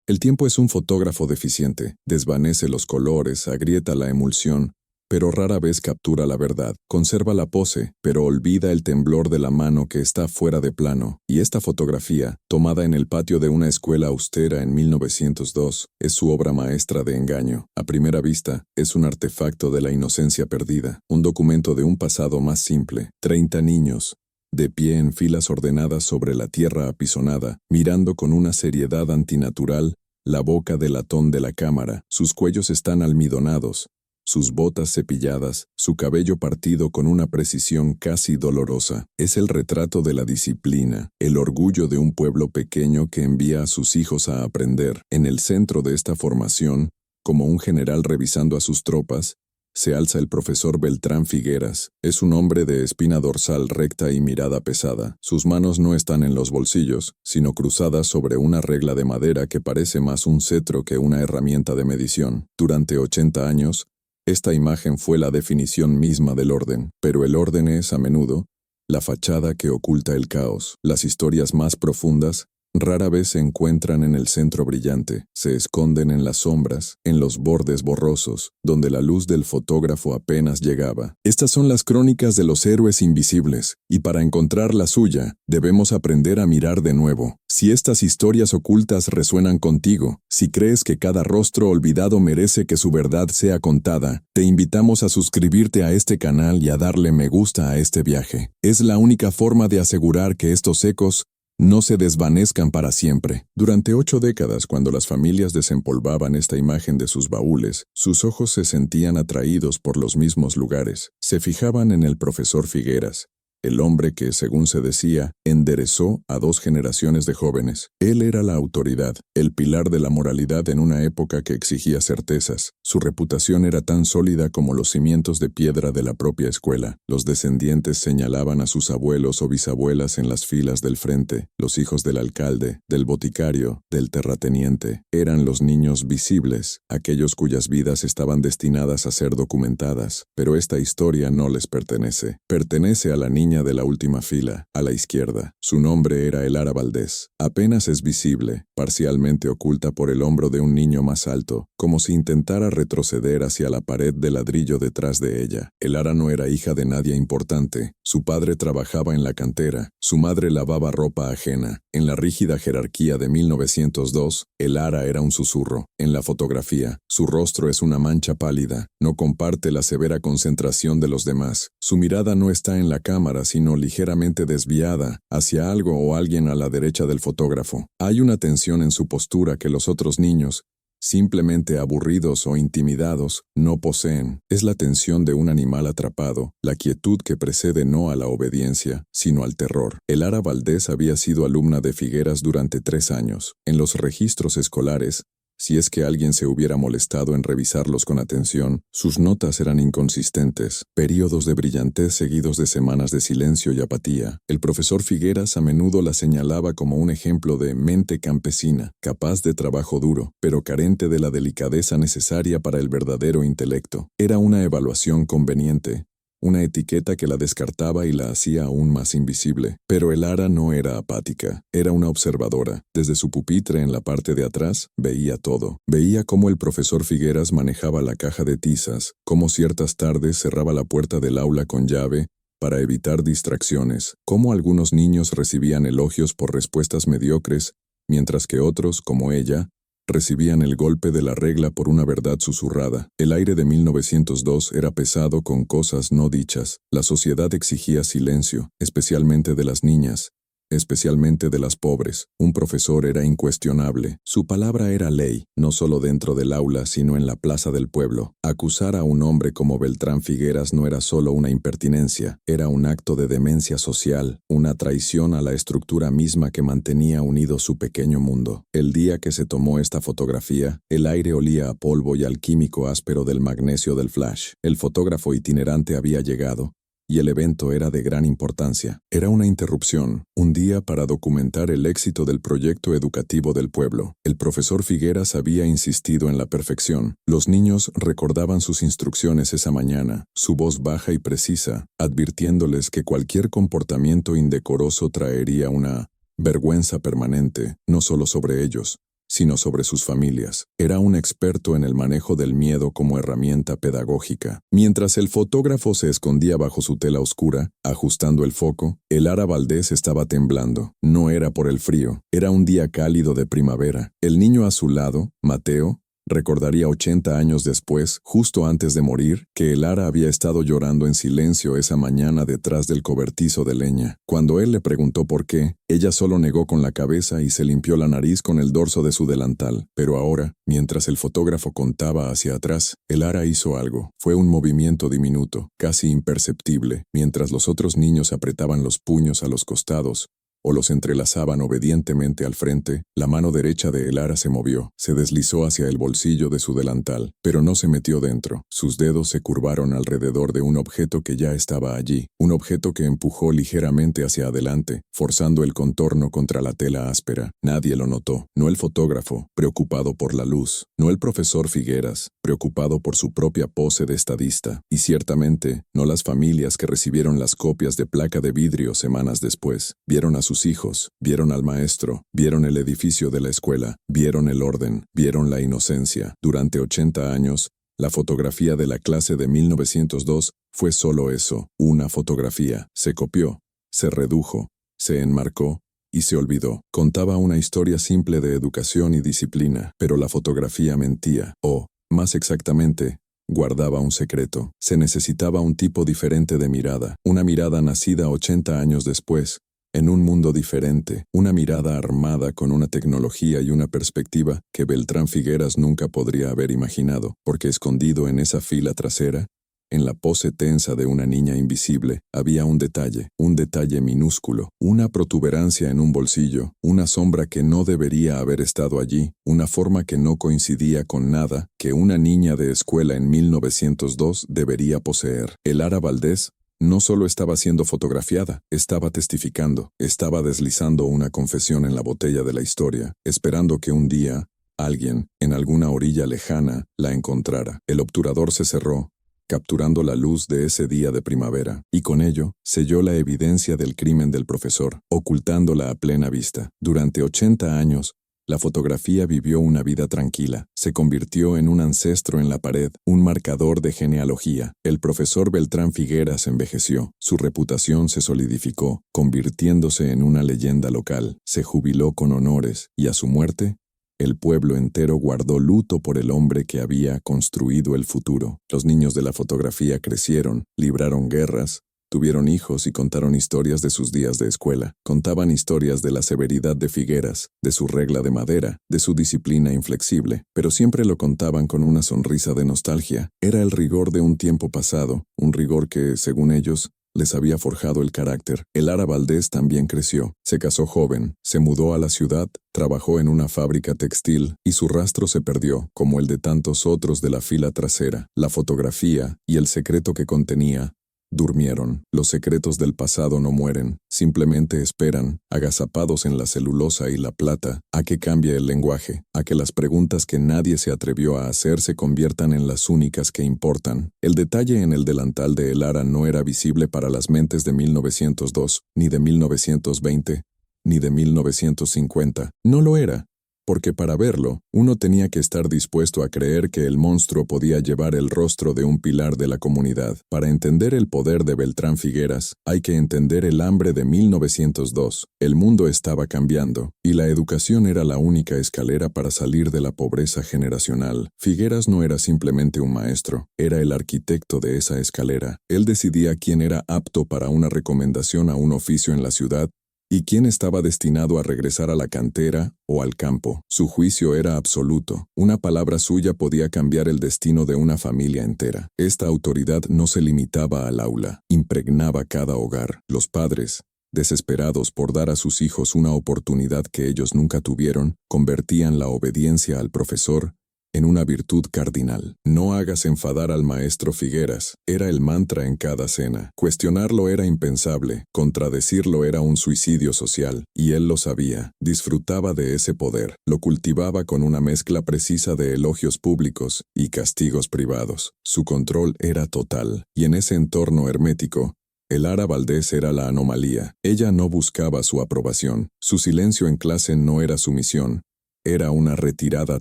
El tiempo es un fotógrafo deficiente, desvanece los colores, agrieta la emulsión, pero rara vez captura la verdad. Conserva la pose, pero olvida el temblor de la mano que está fuera de plano. Y esta fotografía, tomada en el patio de una escuela austera en 1902, es su obra maestra de engaño. A primera vista, es un artefacto de la inocencia perdida, un documento de un pasado más simple. 30 niños, de pie en filas ordenadas sobre la tierra apisonada, mirando con una seriedad antinatural la boca de latón de la cámara. Sus cuellos están almidonados, sus botas cepilladas, su cabello partido con una precisión casi dolorosa. Es el retrato de la disciplina, el orgullo de un pueblo pequeño que envía a sus hijos a aprender. En el centro de esta formación, como un general revisando a sus tropas, se alza el profesor Beltrán Figueras. Es un hombre de espina dorsal recta y mirada pesada. Sus manos no están en los bolsillos, sino cruzadas sobre una regla de madera que parece más un cetro que una herramienta de medición. Durante 80 años, esta imagen fue la definición misma del orden, pero el orden es, a menudo, la fachada que oculta el caos. Las historias más profundas rara vez se encuentran en el centro brillante, se esconden en las sombras, en los bordes borrosos, donde la luz del fotógrafo apenas llegaba. Estas son las crónicas de los héroes invisibles, y para encontrar la suya, debemos aprender a mirar de nuevo. Si estas historias ocultas resuenan contigo, si crees que cada rostro olvidado merece que su verdad sea contada, te invitamos a suscribirte a este canal y a darle me gusta a este viaje. Es la única forma de asegurar que estos ecos no se desvanezcan para siempre. Durante 8 décadas, cuando las familias desempolvaban esta imagen de sus baúles, sus ojos se sentían atraídos por los mismos lugares. Se fijaban en el profesor Figueras, el hombre que, según se decía, enderezó a 2 generaciones de jóvenes. Él era la autoridad, el pilar de la moralidad en una época que exigía certezas. Su reputación era tan sólida como los cimientos de piedra de la propia escuela. Los descendientes señalaban a sus abuelos o bisabuelas en las filas del frente. Los hijos del alcalde, del boticario, del terrateniente, eran los niños visibles, aquellos cuyas vidas estaban destinadas a ser documentadas. Pero esta historia no les pertenece. Pertenece a la niña de la última fila, a la izquierda. Su nombre era Elara Valdés. Apenas es visible, parcialmente oculta por el hombro de un niño más alto, como si intentara retroceder hacia la pared de ladrillo detrás de ella. Elara no era hija de nadie importante. Su padre trabajaba en la cantera, su madre lavaba ropa ajena. En la rígida jerarquía de 1902, Elara era un susurro. En la fotografía, su rostro es una mancha pálida. No comparte la severa concentración de los demás. Su mirada no está en la cámara, sino ligeramente desviada hacia algo o alguien a la derecha del fotógrafo. Hay una tensión en su postura que los otros niños, simplemente aburridos o intimidados, no poseen. Es la tensión de un animal atrapado, la quietud que precede no a la obediencia, sino al terror. Elara Valdés había sido alumna de Figueras durante 3 años. En los registros escolares, si es que alguien se hubiera molestado en revisarlos con atención, sus notas eran inconsistentes, períodos de brillantez seguidos de semanas de silencio y apatía. El profesor Figueras a menudo la señalaba como un ejemplo de mente campesina, capaz de trabajo duro, pero carente de la delicadeza necesaria para el verdadero intelecto. Era una evaluación conveniente, una etiqueta que la descartaba y la hacía aún más invisible. Pero Elara no era apática, era una observadora. Desde su pupitre en la parte de atrás, veía todo. Veía cómo el profesor Figueras manejaba la caja de tizas, cómo ciertas tardes cerraba la puerta del aula con llave para evitar distracciones, cómo algunos niños recibían elogios por respuestas mediocres, mientras que otros, como ella, recibían el golpe de la regla por una verdad susurrada. El aire de 1902 era pesado con cosas no dichas. La sociedad exigía silencio, especialmente de las niñas, especialmente de las pobres. Un profesor era incuestionable. Su palabra era ley, no solo dentro del aula, sino en la plaza del pueblo. Acusar a un hombre como Beltrán Figueras no era solo una impertinencia, era un acto de demencia social, una traición a la estructura misma que mantenía unido su pequeño mundo. El día que se tomó esta fotografía, el aire olía a polvo y al químico áspero del magnesio del flash. El fotógrafo itinerante había llegado, y el evento era de gran importancia. Era una interrupción, un día para documentar el éxito del proyecto educativo del pueblo. El profesor Figueras había insistido en la perfección. Los niños recordaban sus instrucciones esa mañana, su voz baja y precisa, advirtiéndoles que cualquier comportamiento indecoroso traería una vergüenza permanente, no solo sobre ellos, sino sobre sus familias. Era un experto en el manejo del miedo como herramienta pedagógica. Mientras el fotógrafo se escondía bajo su tela oscura, ajustando el foco, Elara Valdés estaba temblando. No era por el frío, era un día cálido de primavera. El niño a su lado, Mateo, recordaría 80 años después, justo antes de morir, que Elara había estado llorando en silencio esa mañana detrás del cobertizo de leña. Cuando él le preguntó por qué, ella solo negó con la cabeza y se limpió la nariz con el dorso de su delantal. Pero ahora, mientras el fotógrafo contaba hacia atrás, Elara hizo algo. Fue un movimiento diminuto, casi imperceptible, mientras los otros niños apretaban los puños a los costados o los entrelazaban obedientemente al frente. La mano derecha de Elara se movió, se deslizó hacia el bolsillo de su delantal, pero no se metió dentro. Sus dedos se curvaron alrededor de un objeto que ya estaba allí, un objeto que empujó ligeramente hacia adelante, forzando el contorno contra la tela áspera. Nadie lo notó, no el fotógrafo, preocupado por la luz, no el profesor Figueras, preocupado por su propia pose de estadista, y ciertamente no las familias que recibieron las copias de placa de vidrio semanas después. Vieron a sus hijos, vieron al maestro, vieron el edificio de la escuela, vieron el orden, vieron la inocencia. Durante 80 años, la fotografía de la clase de 1902 fue solo eso, una fotografía. Se copió, se redujo, se enmarcó y se olvidó. Contaba una historia simple de educación y disciplina, pero la fotografía mentía, o, más exactamente, guardaba un secreto. Se necesitaba un tipo diferente de mirada, una mirada nacida 80 años después, en un mundo diferente, una mirada armada con una tecnología y una perspectiva que Beltrán Figueras nunca podría haber imaginado, porque escondido en esa fila trasera, en la pose tensa de una niña invisible, había un detalle minúsculo, una protuberancia en un bolsillo, una sombra que no debería haber estado allí, una forma que no coincidía con nada que una niña de escuela en 1902 debería poseer. Elara Valdés no solo estaba siendo fotografiada, estaba testificando, estaba deslizando una confesión en la botella de la historia, esperando que un día, alguien, en alguna orilla lejana, la encontrara. El obturador se cerró, capturando la luz de ese día de primavera, y con ello selló la evidencia del crimen del profesor, ocultándola a plena vista. Durante 80 años, la fotografía vivió una vida tranquila, se convirtió en un ancestro en la pared, un marcador de genealogía. El profesor Beltrán Figueras envejeció, su reputación se solidificó, convirtiéndose en una leyenda local. Se jubiló con honores, y a su muerte, el pueblo entero guardó luto por el hombre que había construido el futuro. Los niños de la fotografía crecieron, libraron guerras, tuvieron hijos y contaron historias de sus días de escuela. Contaban historias de la severidad de Figueras, de su regla de madera, de su disciplina inflexible, pero siempre lo contaban con una sonrisa de nostalgia. Era el rigor de un tiempo pasado, un rigor que, según ellos, les había forjado el carácter. Elara Valdés también creció, se casó joven, se mudó a la ciudad, trabajó en una fábrica textil y su rastro se perdió, como el de tantos otros de la fila trasera. La fotografía y el secreto que contenía durmieron. Los secretos del pasado no mueren, simplemente esperan, agazapados en la celulosa y la plata, a que cambie el lenguaje, a que las preguntas que nadie se atrevió a hacer se conviertan en las únicas que importan. El detalle en el delantal de Elara no era visible para las mentes de 1902, ni de 1920, ni de 1950. No lo era, porque para verlo, uno tenía que estar dispuesto a creer que el monstruo podía llevar el rostro de un pilar de la comunidad. Para entender el poder de Beltrán Figueras, hay que entender el hambre de 1902. El mundo estaba cambiando, y la educación era la única escalera para salir de la pobreza generacional. Figueras no era simplemente un maestro, era el arquitecto de esa escalera. Él decidía quién era apto para una recomendación a un oficio en la ciudad, y quién estaba destinado a regresar a la cantera o al campo. Su juicio era absoluto. Una palabra suya podía cambiar el destino de una familia entera. Esta autoridad no se limitaba al aula, impregnaba cada hogar. Los padres, desesperados por dar a sus hijos una oportunidad que ellos nunca tuvieron, convertían la obediencia al profesor en una virtud cardinal. No hagas enfadar al maestro Figueras, era el mantra en cada cena. Cuestionarlo era impensable, contradecirlo era un suicidio social, y él lo sabía. Disfrutaba de ese poder, lo cultivaba con una mezcla precisa de elogios públicos y castigos privados. Su control era total, y en ese entorno hermético, Elara Valdés era la anomalía. Ella no buscaba su aprobación, su silencio en clase no era sumisión, Era una retirada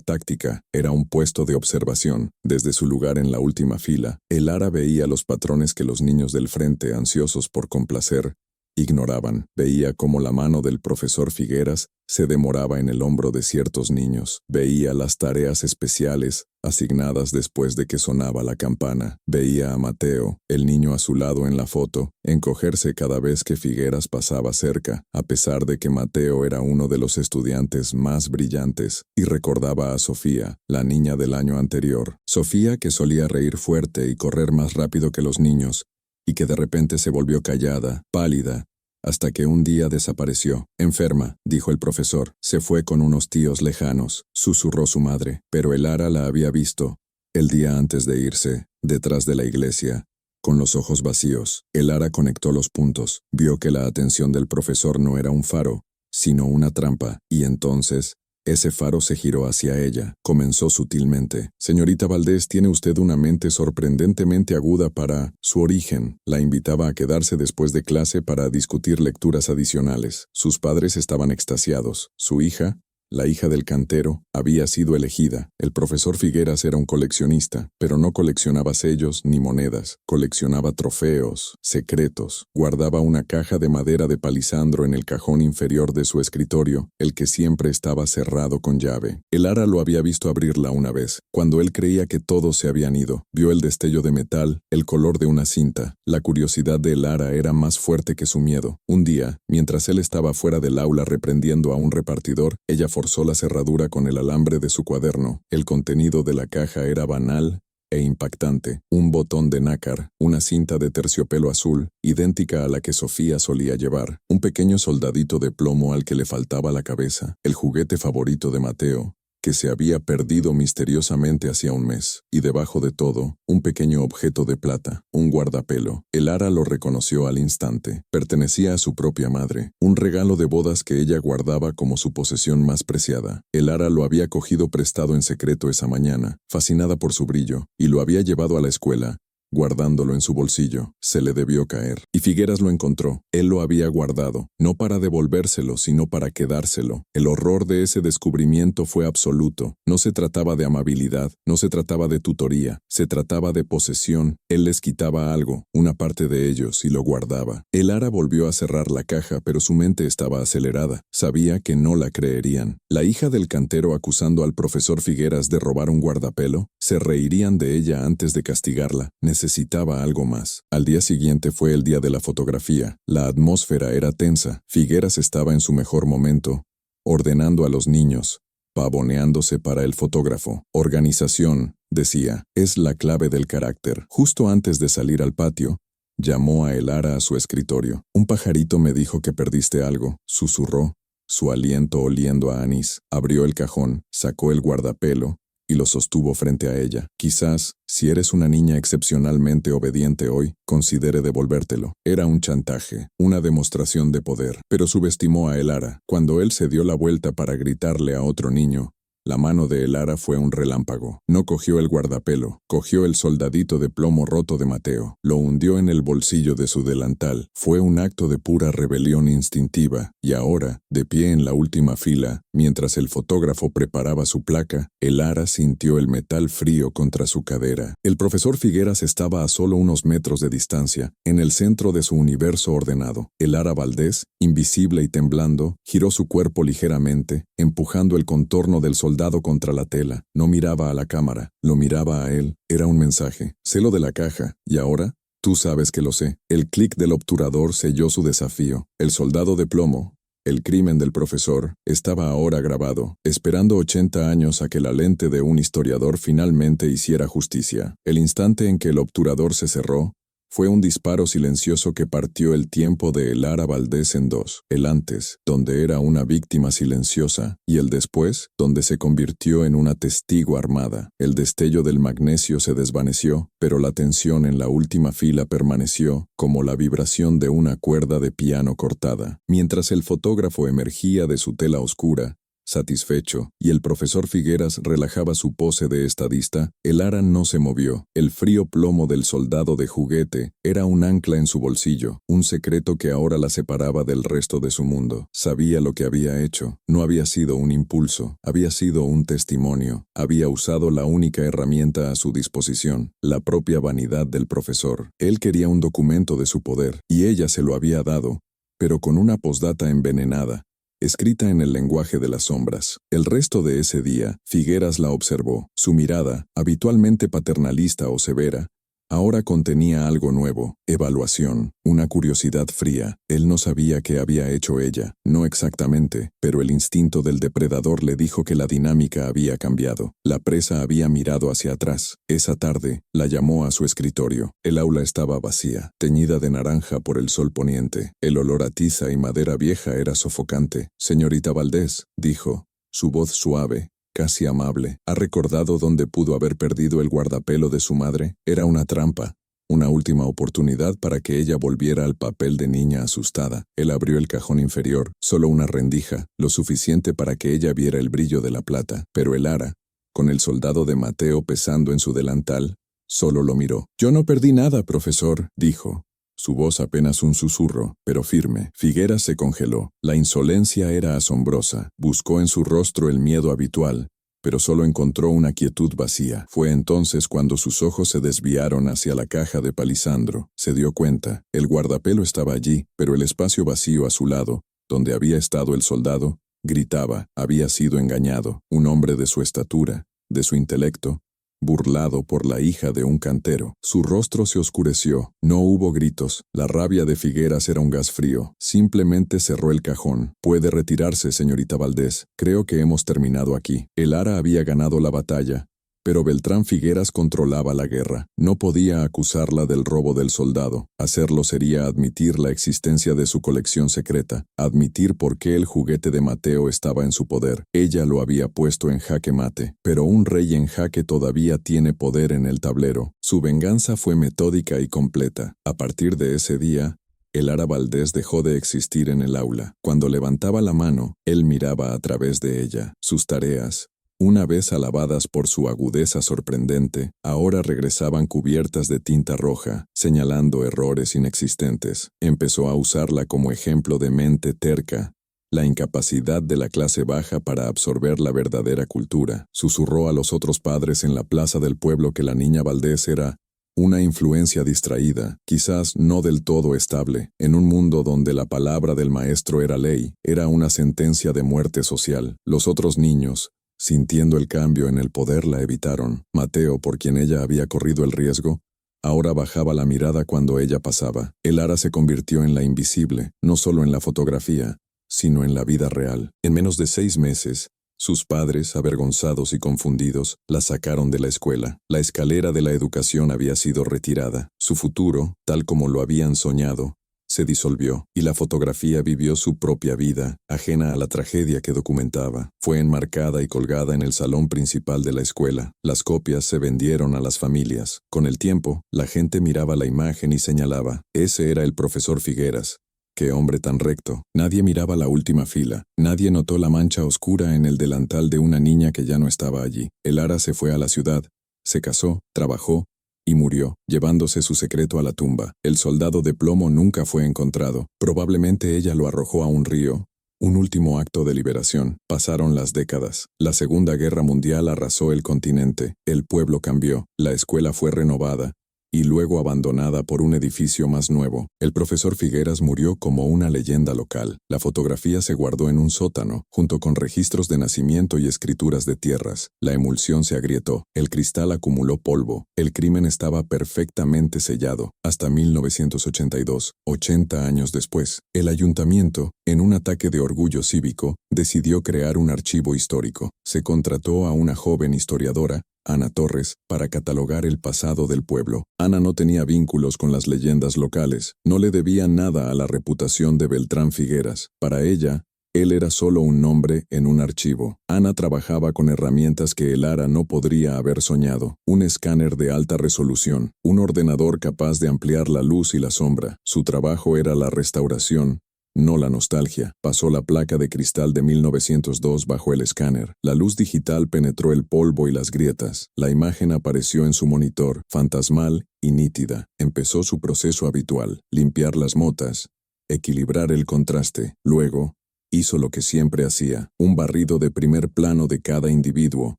táctica, era un puesto de observación. Desde su lugar en la última fila, el Lara veía los patrones que los niños del frente, ansiosos por complacer, ignoraban. Veía cómo la mano del profesor Figueras se demoraba en el hombro de ciertos niños. Veía las tareas especiales asignadas después de que sonaba la campana. Veía a Mateo, el niño a su lado en la foto, encogerse cada vez que Figueras pasaba cerca, a pesar de que Mateo era uno de los estudiantes más brillantes, y recordaba a Sofía, la niña del año anterior. Sofía, que solía reír fuerte y correr más rápido que los niños, y que de repente se volvió callada, pálida, hasta que un día desapareció. Enferma, dijo el profesor. Se fue con unos tíos lejanos, susurró su madre, pero el Lara la había visto, el día antes de irse, detrás de la iglesia, con los ojos vacíos. El Lara conectó los puntos, vio que la atención del profesor no era un faro, sino una trampa, y entonces ese faro se giró hacia ella. Comenzó sutilmente. Señorita Valdés, tiene usted una mente sorprendentemente aguda para su origen. La invitaba a quedarse después de clase para discutir lecturas adicionales. Sus padres estaban extasiados. Su hija, la hija del cantero, había sido elegida. El profesor Figueras era un coleccionista, pero no coleccionaba sellos ni monedas. Coleccionaba trofeos, secretos. Guardaba una caja de madera de palisandro en el cajón inferior de su escritorio, el que siempre estaba cerrado con llave. El Lara lo había visto abrirla una vez, cuando él creía que todos se habían ido. Vio el destello de metal, el color de una cinta. La curiosidad de Lara era más fuerte que su miedo. Un día, mientras él estaba fuera del aula reprendiendo a un repartidor, ella forzó la cerradura con el alambre de su cuaderno. El contenido de la caja era banal e impactante. Un botón de nácar, una cinta de terciopelo azul, idéntica a la que Sofía solía llevar, un pequeño soldadito de plomo al que le faltaba la cabeza, el juguete favorito de Mateo, que se había perdido misteriosamente hacía un mes, y debajo de todo, un pequeño objeto de plata, un guardapelo. El Lara lo reconoció al instante. Pertenecía a su propia madre, un regalo de bodas que ella guardaba como su posesión más preciada. El Lara lo había cogido prestado en secreto esa mañana, fascinada por su brillo, y lo había llevado a la escuela, guardándolo en su bolsillo. Se le debió caer. Y Figueras lo encontró. Él lo había guardado, no para devolvérselo, sino para quedárselo. El horror de ese descubrimiento fue absoluto. No se trataba de amabilidad, no se trataba de tutoría, se trataba de posesión. Él les quitaba algo, una parte de ellos, y lo guardaba. El Lara volvió a cerrar la caja, pero su mente estaba acelerada. Sabía que no la creerían. La hija del cantero acusando al profesor Figueras de robar un guardapelo, se reirían de ella antes de castigarla. Necesitaba algo más. Al día siguiente fue el día de la fotografía. La atmósfera era tensa. Figueras estaba en su mejor momento, ordenando a los niños, pavoneándose para el fotógrafo. Organización, decía, es la clave del carácter. Justo antes de salir al patio, llamó a el Lara a su escritorio. Un pajarito me dijo que perdiste algo, susurró, su aliento oliendo a anís. Abrió el cajón, sacó el guardapelo y lo sostuvo frente a ella. Quizás, si eres una niña excepcionalmente obediente hoy, considere devolvértelo. Era un chantaje, una demostración de poder, pero subestimó a el Lara. Cuando él se dio la vuelta para gritarle a otro niño, la mano de el Lara fue un relámpago. No cogió el guardapelo, cogió el soldadito de plomo roto de Mateo, lo hundió en el bolsillo de su delantal. Fue un acto de pura rebelión instintiva, y ahora, de pie en la última fila, mientras el fotógrafo preparaba su placa, el Lara sintió el metal frío contra su cadera. El profesor Figueras estaba a solo unos metros de distancia, en el centro de su universo ordenado. El Lara Valdés, invisible y temblando, giró su cuerpo ligeramente, empujando el contorno del soldado contra la tela. No miraba a la cámara, lo miraba a él. Era un mensaje. Sé lo de la caja, y ahora, tú sabes que lo sé. El clic del obturador selló su desafío. El soldado de plomo, el crimen del profesor, estaba ahora grabado, esperando 80 años a que la lente de un historiador finalmente hiciera justicia. El instante en que el obturador se cerró, fue un disparo silencioso que partió el tiempo de el Lara Valdés en dos. El antes, donde era una víctima silenciosa, y el después, donde se convirtió en una testigo armada. El destello del magnesio se desvaneció, pero la tensión en la última fila permaneció, como la vibración de una cuerda de piano cortada. Mientras el fotógrafo emergía de su tela oscura, satisfecho, y el profesor Figueras relajaba su pose de estadista, el Ara no se movió. El frío plomo del soldado de juguete era un ancla en su bolsillo, un secreto que ahora la separaba del resto de su mundo. Sabía lo que había hecho. No había sido un impulso, había sido un testimonio. Había usado la única herramienta a su disposición, la propia vanidad del profesor. Él quería un documento de su poder, y ella se lo había dado, pero con una postdata envenenada, escrita en el lenguaje de las sombras. El resto de ese día, Figueras la observó. Su mirada, habitualmente paternalista o severa, ahora contenía algo nuevo, evaluación, una curiosidad fría. Él no sabía qué había hecho ella, no exactamente, pero el instinto del depredador le dijo que la dinámica había cambiado. La presa había mirado hacia atrás. Esa tarde, la llamó a su escritorio. El aula estaba vacía, teñida de naranja por el sol poniente. El olor a tiza y madera vieja era sofocante. «Señorita Valdés», dijo, su voz suave, casi amable. ¿Ha recordado dónde pudo haber perdido el guardapelo de su madre? Era una trampa, una última oportunidad para que ella volviera al papel de niña asustada. Él abrió el cajón inferior, solo una rendija, lo suficiente para que ella viera el brillo de la plata. Pero el Ara, con el soldado de Mateo pesando en su delantal, solo lo miró. «Yo no perdí nada, profesor», dijo. Su voz apenas un susurro, pero firme. Figueras se congeló. La insolencia era asombrosa. Buscó en su rostro el miedo habitual, pero solo encontró una quietud vacía. Fue entonces cuando sus ojos se desviaron hacia la caja de Palisandro. Se dio cuenta. El guardapelo estaba allí, pero el espacio vacío a su lado, donde había estado el soldado, gritaba. Había sido engañado. Un hombre de su estatura, de su intelecto, burlado por la hija de un cantero. Su rostro se oscureció. No hubo gritos. La rabia de Figueras era un gas frío. Simplemente cerró el cajón. «Puede retirarse, señorita Valdés. Creo que hemos terminado aquí». El Ara había ganado la batalla, pero Beltrán Figueras controlaba la guerra. No podía acusarla del robo del soldado. Hacerlo sería admitir la existencia de su colección secreta, admitir por qué el juguete de Mateo estaba en su poder. Ella lo había puesto en jaque mate, pero un rey en jaque todavía tiene poder en el tablero. Su venganza fue metódica y completa. A partir de ese día, el Ara Valdés dejó de existir en el aula. Cuando levantaba la mano, él miraba a través de ella. Sus tareas, una vez alabadas por su agudeza sorprendente, ahora regresaban cubiertas de tinta roja, señalando errores inexistentes. Empezó a usarla como ejemplo de mente terca, la incapacidad de la clase baja para absorber la verdadera cultura. Susurró a los otros padres en la plaza del pueblo que la niña Valdés era una influencia distraída, quizás no del todo estable, en un mundo donde la palabra del maestro era ley, era una sentencia de muerte social. Los otros niños, sintiendo el cambio en el poder, la evitaron. Mateo, por quien ella había corrido el riesgo, ahora bajaba la mirada cuando ella pasaba. El Ara se convirtió en la invisible, no solo en la fotografía, sino en la vida real. En menos de 6 meses, sus padres, avergonzados y confundidos, la sacaron de la escuela. La escalera de la educación había sido retirada. Su futuro, tal como lo habían soñado, se disolvió, y la fotografía vivió su propia vida, ajena a la tragedia que documentaba. Fue enmarcada y colgada en el salón principal de la escuela. Las copias se vendieron a las familias. Con el tiempo, la gente miraba la imagen y señalaba: «Ese era el profesor Figueras. ¡Qué hombre tan recto!». Nadie miraba la última fila. Nadie notó la mancha oscura en el delantal de una niña que ya no estaba allí. El Ara se fue a la ciudad, se casó, trabajó, y murió, llevándose su secreto a la tumba. El soldado de plomo nunca fue encontrado. Probablemente ella lo arrojó a un río. Un último acto de liberación. Pasaron las décadas. La Segunda Guerra Mundial arrasó el continente. El pueblo cambió. La escuela fue renovada y luego abandonada por un edificio más nuevo. El profesor Figueras murió como una leyenda local. La fotografía se guardó en un sótano, junto con registros de nacimiento y escrituras de tierras. La emulsión se agrietó. El cristal acumuló polvo. El crimen estaba perfectamente sellado. Hasta 1982, 80 años después, el ayuntamiento, en un ataque de orgullo cívico, decidió crear un archivo histórico. Se contrató a una joven historiadora, Ana Torres, para catalogar el pasado del pueblo. Ana no tenía vínculos con las leyendas locales, no le debía nada a la reputación de Beltrán Figueras. Para ella, él era solo un nombre en un archivo. Ana trabajaba con herramientas que el Ara no podría haber soñado. Un escáner de alta resolución, un ordenador capaz de ampliar la luz y la sombra. Su trabajo era la restauración, no la nostalgia. Pasó la placa de cristal de 1902 bajo el escáner. La luz digital penetró el polvo y las grietas. La imagen apareció en su monitor, fantasmal y nítida. Empezó su proceso habitual: limpiar las motas, equilibrar el contraste. Luego, hizo lo que siempre hacía: un barrido de primer plano de cada individuo,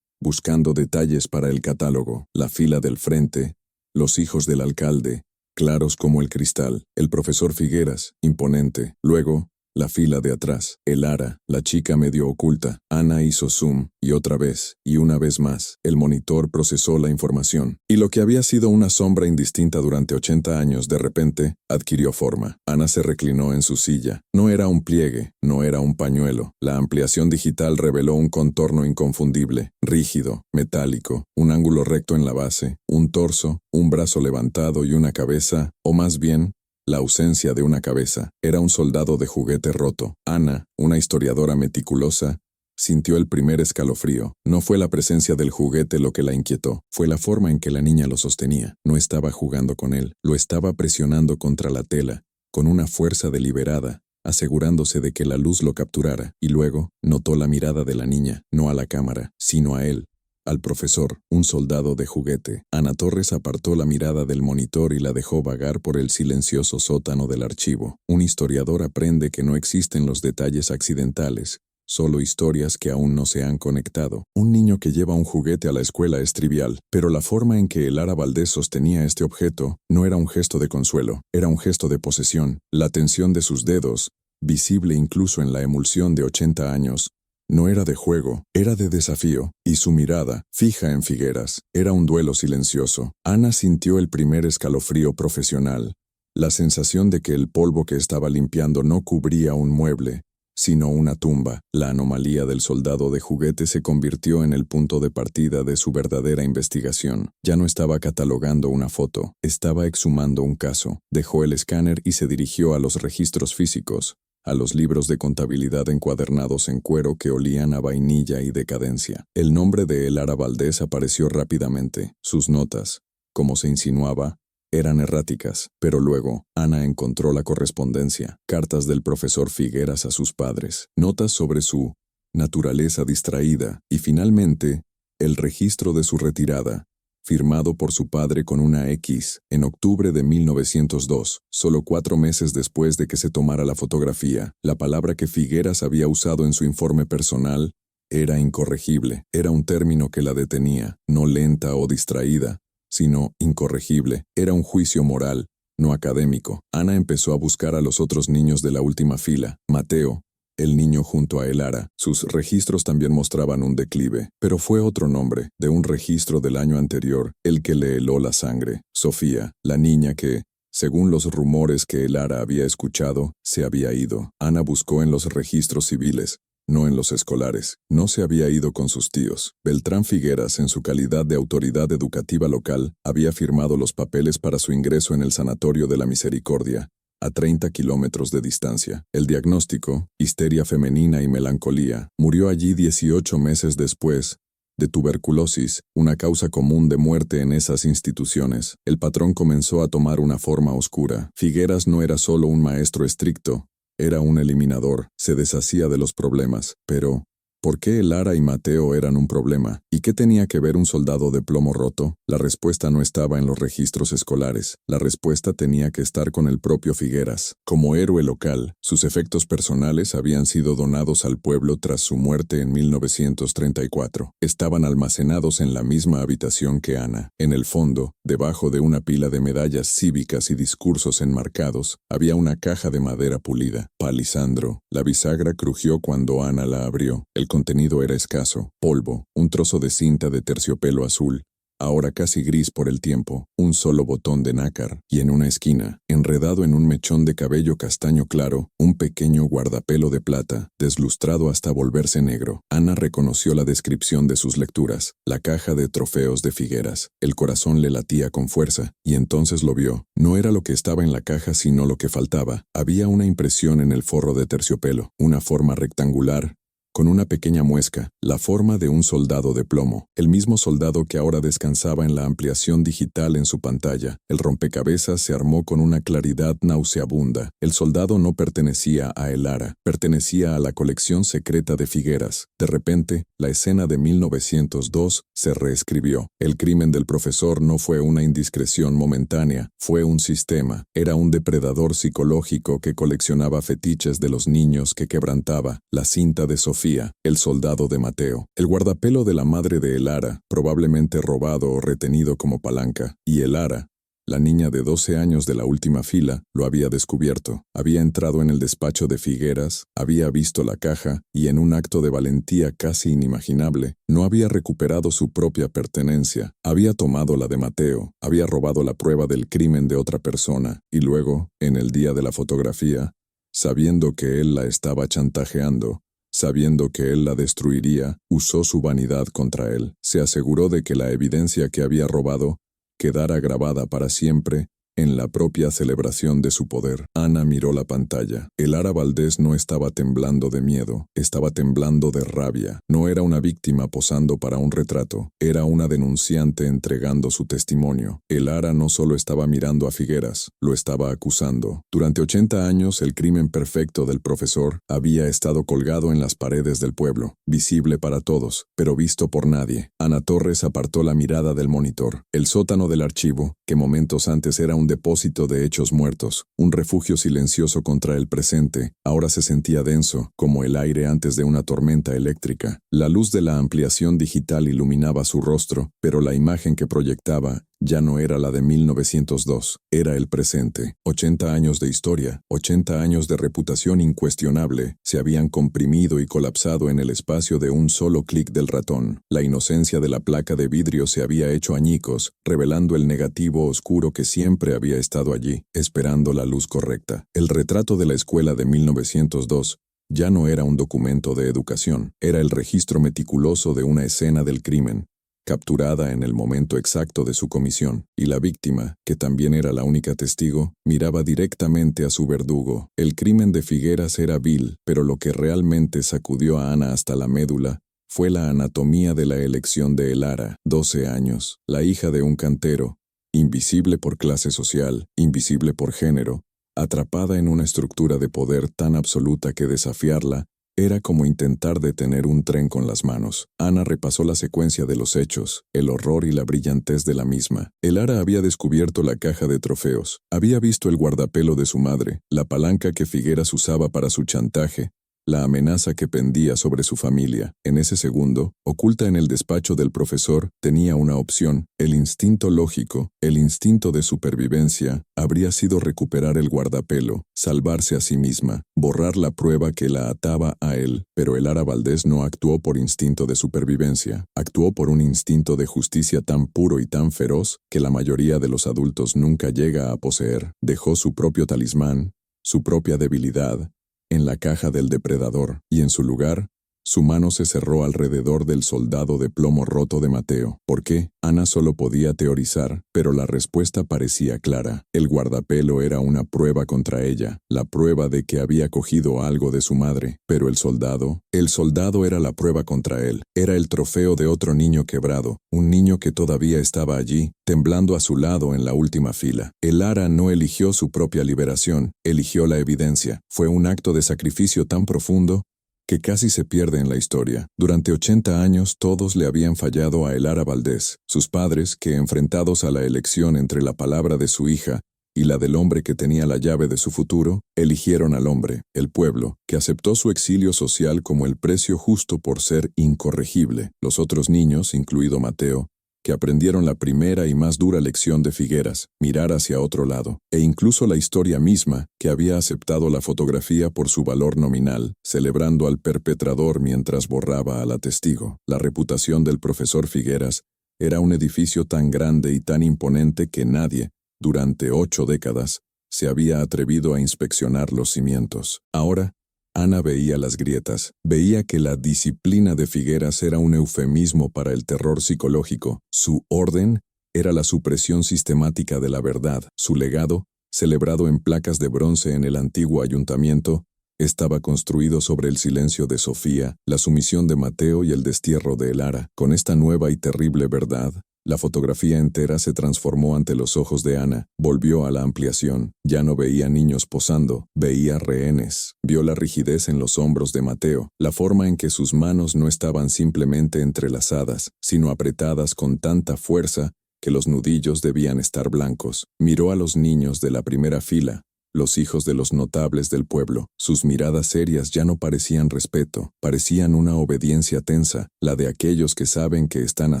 buscando detalles para el catálogo. La fila del frente, los hijos del alcalde, claros como el cristal. El profesor Figueras, imponente. Luego, la fila de atrás. El Lara, la chica medio oculta. Ana hizo zoom, y otra vez, y una vez más. El monitor procesó la información. Y lo que había sido una sombra indistinta durante 80 años, de repente, adquirió forma. Ana se reclinó en su silla. No era un pliegue, no era un pañuelo. La ampliación digital reveló un contorno inconfundible, rígido, metálico, un ángulo recto en la base, un torso, un brazo levantado y una cabeza, o más bien, la ausencia de una cabeza. Era un soldado de juguete roto. Ana, una historiadora meticulosa, sintió el primer escalofrío. No fue la presencia del juguete lo que la inquietó, fue la forma en que la niña lo sostenía. No estaba jugando con él, lo estaba presionando contra la tela, con una fuerza deliberada, asegurándose de que la luz lo capturara, y luego notó la mirada de la niña, no a la cámara, sino a él. Al profesor, un soldado de juguete. Ana Torres apartó la mirada del monitor y la dejó vagar por el silencioso sótano del archivo. Un historiador aprende que no existen los detalles accidentales, solo historias que aún no se han conectado. Un niño que lleva un juguete a la escuela es trivial, pero la forma en que el Lara Valdés sostenía este objeto no era un gesto de consuelo, era un gesto de posesión. La tensión de sus dedos, visible incluso en la emulsión de 80 años, no era de juego, era de desafío, y su mirada, fija en Figueras, era un duelo silencioso. Ana sintió el primer escalofrío profesional, la sensación de que el polvo que estaba limpiando no cubría un mueble, sino una tumba. La anomalía del soldado de juguete se convirtió en el punto de partida de su verdadera investigación. Ya no estaba catalogando una foto, estaba exhumando un caso. Dejó el escáner y se dirigió a los registros físicos, a los libros de contabilidad encuadernados en cuero que olían a vainilla y decadencia. El nombre de Lara Valdés apareció rápidamente. Sus notas, como se insinuaba, eran erráticas, pero luego Ana encontró la correspondencia, cartas del profesor Figueras a sus padres, notas sobre su naturaleza distraída y finalmente el registro de su retirada, firmado por su padre con una X, en octubre de 1902, solo 4 meses después de que se tomara la fotografía. La palabra que Figueras había usado en su informe personal era incorregible. Era un término que la detenía, no lenta o distraída, sino incorregible. Era un juicio moral, no académico. Ana empezó a buscar a los otros niños de la última fila. Mateo, el niño junto a el Lara. Sus registros también mostraban un declive, pero fue otro nombre, de un registro del año anterior, el que le heló la sangre. Sofía, la niña que, según los rumores que el Lara había escuchado, se había ido. Ana buscó en los registros civiles, no en los escolares. No se había ido con sus tíos. Beltrán Figueras, en su calidad de autoridad educativa local, había firmado los papeles para su ingreso en el Sanatorio de la Misericordia, a 30 kilómetros de distancia. El diagnóstico, histeria femenina y melancolía. Murió allí 18 meses después, de tuberculosis, una causa común de muerte en esas instituciones. El patrón comenzó a tomar una forma oscura. Figueras no era solo un maestro estricto, era un eliminador, se deshacía de los problemas. Pero, ¿por qué el Lara y Mateo eran un problema? ¿Y qué tenía que ver un soldado de plomo roto? La respuesta no estaba en los registros escolares. La respuesta tenía que estar con el propio Figueras. Como héroe local, sus efectos personales habían sido donados al pueblo tras su muerte en 1934. Estaban almacenados en la misma habitación que Ana. En el fondo, debajo de una pila de medallas cívicas y discursos enmarcados, había una caja de madera pulida. Palisandro. La bisagra crujió cuando Ana la abrió. El contenido era escaso: polvo, un trozo de cinta de terciopelo azul, ahora casi gris por el tiempo, un solo botón de nácar, y en una esquina, enredado en un mechón de cabello castaño claro, un pequeño guardapelo de plata, deslustrado hasta volverse negro. Ana reconoció la descripción de sus lecturas: la caja de trofeos de Figueras. El corazón le latía con fuerza, y entonces lo vio. No era lo que estaba en la caja sino lo que faltaba. Había una impresión en el forro de terciopelo, una forma rectangular, con una pequeña muesca, la forma de un soldado de plomo, el mismo soldado que ahora descansaba en la ampliación digital en su pantalla. El rompecabezas se armó con una claridad nauseabunda. El soldado no pertenecía a Elara, pertenecía a la colección secreta de Figueras. De repente, la escena de 1902 se reescribió. El crimen del profesor no fue una indiscreción momentánea, fue un sistema. Era un depredador psicológico que coleccionaba fetiches de los niños que quebrantaba. La cinta de Sofía, el soldado de Mateo, el guardapelo de la madre de Elara, probablemente robado o retenido como palanca, y Elara, la niña de 12 años de la última fila, lo había descubierto. Había entrado en el despacho de Figueras, había visto la caja y en un acto de valentía casi inimaginable, no había recuperado su propia pertenencia. Había tomado la de Mateo, había robado la prueba del crimen de otra persona y luego, en el día de la fotografía, sabiendo que él la estaba chantajeando, sabiendo que él la destruiría, usó su vanidad contra él. Se aseguró de que la evidencia que había robado quedara grabada para siempre en la propia celebración de su poder. Ana miró la pantalla. Elara Valdés no estaba temblando de miedo, estaba temblando de rabia. No era una víctima posando para un retrato, era una denunciante entregando su testimonio. Elara no solo estaba mirando a Figueras, lo estaba acusando. Durante 80 años el crimen perfecto del profesor había estado colgado en las paredes del pueblo, visible para todos, pero visto por nadie. Ana Torres apartó la mirada del monitor. El sótano del archivo, que momentos antes era un depósito de hechos muertos, un refugio silencioso contra el presente, ahora se sentía denso, como el aire antes de una tormenta eléctrica. La luz de la ampliación digital iluminaba su rostro, pero la imagen que proyectaba ya no era la de 1902, era el presente. 80 años de historia, 80 años de reputación incuestionable, se habían comprimido y colapsado en el espacio de un solo clic del ratón. La inocencia de la placa de vidrio se había hecho añicos, revelando el negativo oscuro que siempre había estado allí, esperando la luz correcta. El retrato de la escuela de 1902 ya no era un documento de educación, era el registro meticuloso de una escena del crimen, capturada en el momento exacto de su comisión, y la víctima, que también era la única testigo, miraba directamente a su verdugo. El crimen de Figueras era vil, pero lo que realmente sacudió a Ana hasta la médula fue la anatomía de la elección de Elara, 12 años, la hija de un cantero, invisible por clase social, invisible por género, atrapada en una estructura de poder tan absoluta que desafiarla era como intentar detener un tren con las manos. Ana repasó la secuencia de los hechos, el horror y la brillantez de la misma. Elara había descubierto la caja de trofeos, había visto el guardapelo de su madre, la palanca que Figueras usaba para su chantaje, la amenaza que pendía sobre su familia. En ese segundo, oculta en el despacho del profesor, tenía una opción. El instinto lógico, el instinto de supervivencia, habría sido recuperar el guardapelo, salvarse a sí misma, borrar la prueba que la ataba a él. Pero Elara Valdés no actuó por instinto de supervivencia, actuó por un instinto de justicia tan puro y tan feroz que la mayoría de los adultos nunca llega a poseer. Dejó su propio talismán, su propia debilidad, en la caja del depredador, y en su lugar, su mano se cerró alrededor del soldado de plomo roto de Mateo. ¿Por qué? Ana solo podía teorizar, pero la respuesta parecía clara. El guardapelo era una prueba contra ella, la prueba de que había cogido algo de su madre. Pero el soldado era la prueba contra él. Era el trofeo de otro niño quebrado, un niño que todavía estaba allí, temblando a su lado en la última fila. Elara no eligió su propia liberación, eligió la evidencia. Fue un acto de sacrificio tan profundo que casi se pierde en la historia. Durante 80 años todos le habían fallado a Elara Valdés, sus padres que, enfrentados a la elección entre la palabra de su hija y la del hombre que tenía la llave de su futuro, eligieron al hombre, el pueblo, que aceptó su exilio social como el precio justo por ser incorregible. Los otros niños, incluido Mateo, que aprendieron la primera y más dura lección de Figueras, mirar hacia otro lado, e incluso la historia misma, que había aceptado la fotografía por su valor nominal, celebrando al perpetrador mientras borraba a la testigo. La reputación del profesor Figueras era un edificio tan grande y tan imponente que nadie, durante 8 décadas, se había atrevido a inspeccionar los cimientos. Ahora, Ana veía las grietas, veía que la disciplina de Figueras era un eufemismo para el terror psicológico. Su orden era la supresión sistemática de la verdad. Su legado, celebrado en placas de bronce en el antiguo ayuntamiento, estaba construido sobre el silencio de Sofía, la sumisión de Mateo y el destierro de Elara. Con esta nueva y terrible verdad, la fotografía entera se transformó ante los ojos de Ana, volvió a la ampliación. Ya no veía niños posando, veía rehenes. Vio la rigidez en los hombros de Mateo, la forma en que sus manos no estaban simplemente entrelazadas, sino apretadas con tanta fuerza que los nudillos debían estar blancos. Miró a los niños de la primera fila, los hijos de los notables del pueblo. Sus miradas serias ya no parecían respeto, parecían una obediencia tensa, la de aquellos que saben que están a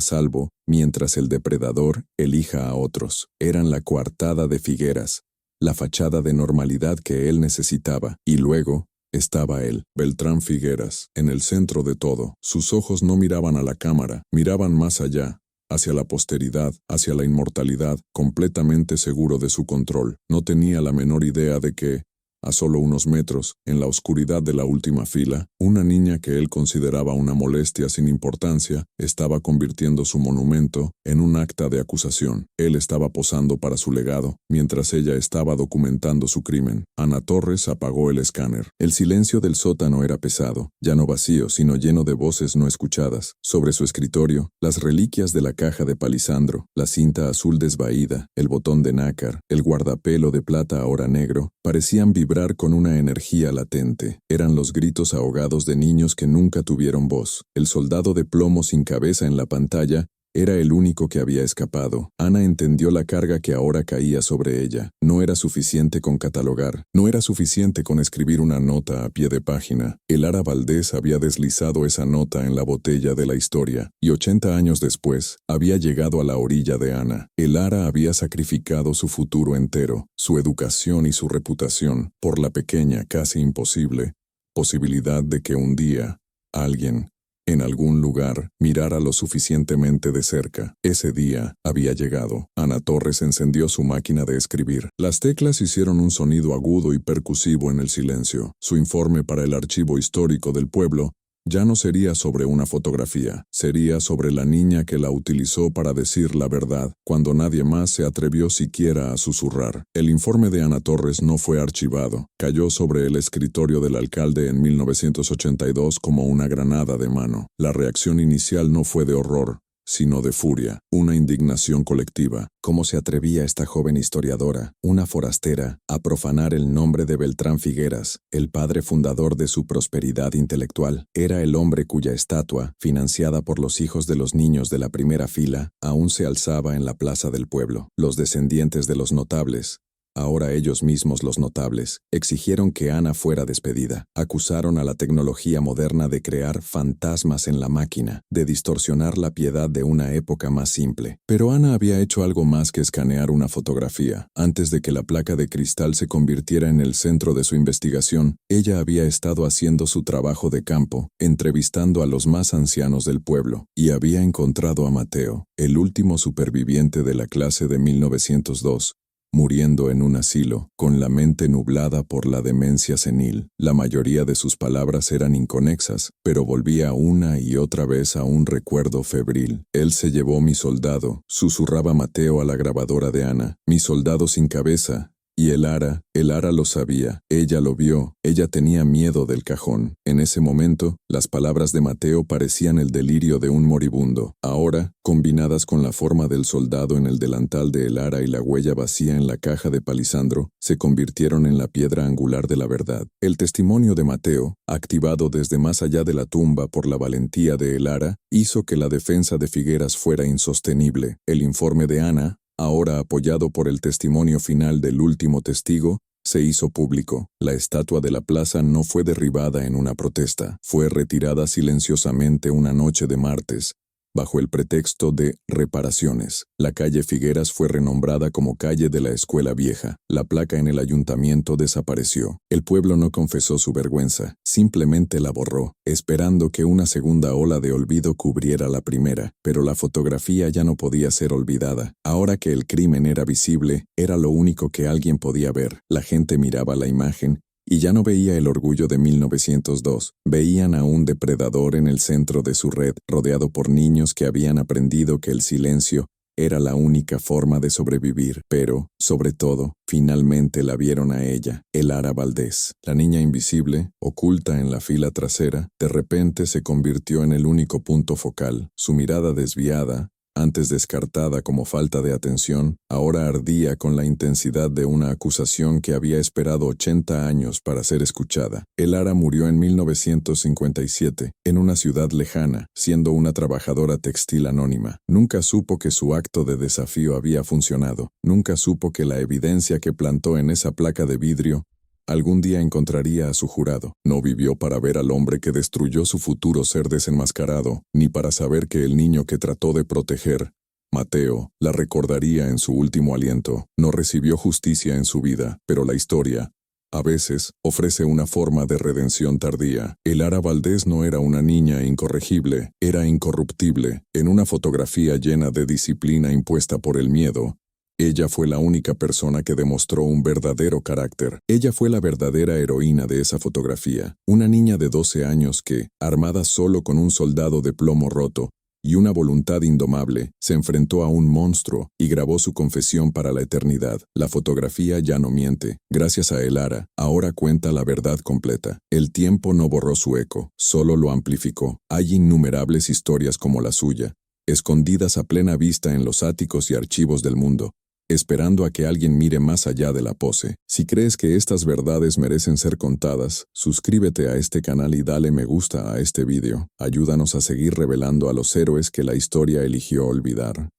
salvo, mientras el depredador elija a otros. Eran la coartada de Figueras, la fachada de normalidad que él necesitaba, y luego estaba él, Beltrán Figueras, en el centro de todo. Sus ojos no miraban a la cámara, miraban más allá, hacia la posteridad, hacia la inmortalidad, completamente seguro de su control. No tenía la menor idea de que, a solo unos metros, en la oscuridad de la última fila, una niña que él consideraba una molestia sin importancia, estaba convirtiendo su monumento en un acta de acusación. Él estaba posando para su legado, mientras ella estaba documentando su crimen. Ana Torres apagó el escáner. El silencio del sótano era pesado, ya no vacío, sino lleno de voces no escuchadas. Sobre su escritorio, las reliquias de la caja de palisandro, la cinta azul desvaída, el botón de nácar, el guardapelo de plata ahora negro, parecían vibrar con una energía latente. Eran los gritos ahogados de niños que nunca tuvieron voz. El soldado de plomo sin cabeza en la pantalla era el único que había escapado. Ana entendió la carga que ahora caía sobre ella. No era suficiente con catalogar, no era suficiente con escribir una nota a pie de página. Elara Valdés había deslizado esa nota en la botella de la historia, y 80 años después, había llegado a la orilla de Ana. Elara había sacrificado su futuro entero, su educación y su reputación, por la pequeña, casi imposible, posibilidad de que un día, alguien, en algún lugar, mirara lo suficientemente de cerca. Ese día había llegado. Ana Torres encendió su máquina de escribir. Las teclas hicieron un sonido agudo y percusivo en el silencio. Su informe para el archivo histórico del pueblo ya no sería sobre una fotografía, sería sobre la niña que la utilizó para decir la verdad, cuando nadie más se atrevió siquiera a susurrar. El informe de Ana Torres no fue archivado, cayó sobre el escritorio del alcalde en 1982 como una granada de mano. La reacción inicial no fue de horror, sino de furia, una indignación colectiva. ¿Cómo se atrevía esta joven historiadora, una forastera, a profanar el nombre de Beltrán Figueras, el padre fundador de su prosperidad intelectual? Era el hombre cuya estatua, financiada por los hijos de los niños de la primera fila, aún se alzaba en la plaza del pueblo. Los descendientes de los notables, ahora ellos mismos los notables, exigieron que Ana fuera despedida. Acusaron a la tecnología moderna de crear fantasmas en la máquina, de distorsionar la piedad de una época más simple. Pero Ana había hecho algo más que escanear una fotografía. Antes de que la placa de cristal se convirtiera en el centro de su investigación, ella había estado haciendo su trabajo de campo, entrevistando a los más ancianos del pueblo, y había encontrado a Mateo, el último superviviente de la clase de 1902, muriendo en un asilo, con la mente nublada por la demencia senil. La mayoría de sus palabras eran inconexas, pero volvía una y otra vez a un recuerdo febril. Él se llevó mi soldado, susurraba Mateo a la grabadora de Ana, mi soldado sin cabeza. Y Elara lo sabía, ella lo vio, ella tenía miedo del cajón. En ese momento, las palabras de Mateo parecían el delirio de un moribundo. Ahora, combinadas con la forma del soldado en el delantal de Elara y la huella vacía en la caja de palisandro, se convirtieron en la piedra angular de la verdad. El testimonio de Mateo, activado desde más allá de la tumba por la valentía de Elara, hizo que la defensa de Figueras fuera insostenible. El informe de Ana, ahora apoyado por el testimonio final del último testigo, se hizo público. La estatua de la plaza no fue derribada en una protesta, fue retirada silenciosamente una noche de martes, bajo el pretexto de reparaciones. La calle Figueras fue renombrada como calle de la Escuela Vieja. La placa en el ayuntamiento desapareció. El pueblo no confesó su vergüenza, simplemente la borró, esperando que una segunda ola de olvido cubriera la primera. Pero la fotografía ya no podía ser olvidada. Ahora que el crimen era visible, era lo único que alguien podía ver. La gente miraba la imagen y ya no veía el orgullo de 1902. Veían a un depredador en el centro de su red, rodeado por niños que habían aprendido que el silencio Era la única forma de sobrevivir, pero, sobre todo, finalmente la vieron a ella, Elara Valdés. La niña invisible, oculta en la fila trasera, de repente se convirtió en el único punto focal. Su mirada desviada, antes descartada como falta de atención, ahora ardía con la intensidad de una acusación que había esperado 80 años para ser escuchada. Elara murió en 1957, en una ciudad lejana, siendo una trabajadora textil anónima. Nunca supo que su acto de desafío había funcionado. Nunca supo que la evidencia que plantó en esa placa de vidrio algún día encontraría a su jurado. No vivió para ver al hombre que destruyó su futuro ser desenmascarado, ni para saber que el niño que trató de proteger, Mateo, la recordaría en su último aliento. No recibió justicia en su vida, pero la historia, a veces, ofrece una forma de redención tardía. Elara Valdés no era una niña incorregible, era incorruptible. En una fotografía llena de disciplina impuesta por el miedo, ella fue la única persona que demostró un verdadero carácter. Ella fue la verdadera heroína de esa fotografía. Una niña de 12 años que, armada solo con un soldado de plomo roto y una voluntad indomable, se enfrentó a un monstruo y grabó su confesión para la eternidad. La fotografía ya no miente. Gracias a Elara, ahora cuenta la verdad completa. El tiempo no borró su eco, solo lo amplificó. Hay innumerables historias como la suya, escondidas a plena vista en los áticos y archivos del mundo, esperando a que alguien mire más allá de la pose. Si crees que estas verdades merecen ser contadas, suscríbete a este canal y dale me gusta a este video. Ayúdanos a seguir revelando a los héroes que la historia eligió olvidar.